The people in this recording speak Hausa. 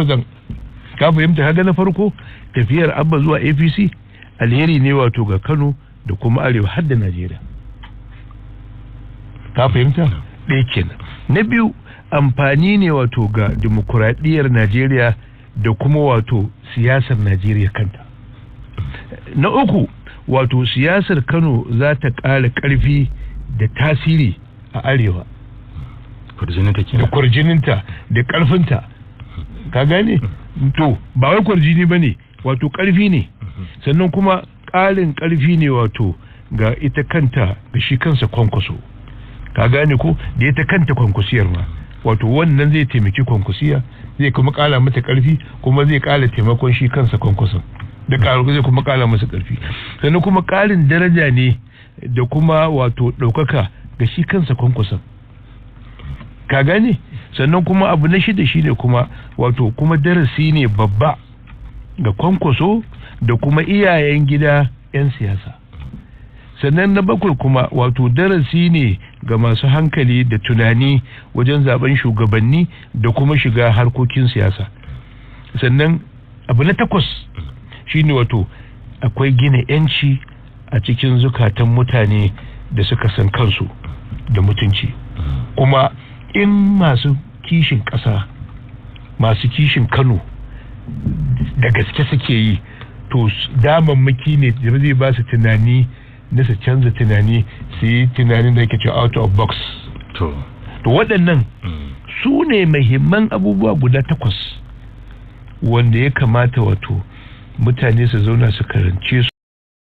ka fahimta. Kaga na farko tafiyar Abba zuwa APC alheri ne wato ga Kano da kuma Arewa har da Najeriya, ka fahimta. ɗaya kenan. Na biyu amfani ne wato ga dimokuraɗiyyar Najeriya da kuma wato siyasar Najeriya kanta. Na uku wato siyasar Kano za ta ƙara ƙarfi da tasiri a Arewa, da kwarjininta da ƙarfinta, ka gane. To ba wai kwarjini ba ne, wato ƙarfi ne, sannan kuma ƙarin ƙarfi ne wato ga ita kanta ga shi kansa Kwankwaso, ka gane ko, da ita kanta Kwankwasiyar ma, wato wannan zai taimaki Kwankwasiya, zai kuma ƙara mata ƙarfi, kuma zai ƙara taimakon shi kansa Kwankwason da zai kuma ƙara masa ƙarfi, sannan kuma ƙarin daraja ne da kuma wato ɗaukaka ga shi kansa Kwankwason, ka gane. Sannan kuma abu na shida shine kuma wato kuma darasi ne babba ga Kwankwaso da kuma iyayen gida 'yan siyasa. Sannan na bakwai kuma wato darasi ne ga masu hankali da tunani wajen zaben shugabanni da kuma shiga harkokin siyasa. Sannan abu na takwas shine wato akwai gina 'yanci a cikin zukatan mutane da suka san kansu da mutunci. Kuma in masu kishin ƙasa, masu kishin Kano da gaske suke yi, to damammaki ne da zai ba su tunani na su canza tunani, su yi tunanin da yake ce out of box. To waɗannan su ne muhimman abubuwa guda takwas wanda ya kamata wato mutane su zauna su karance su.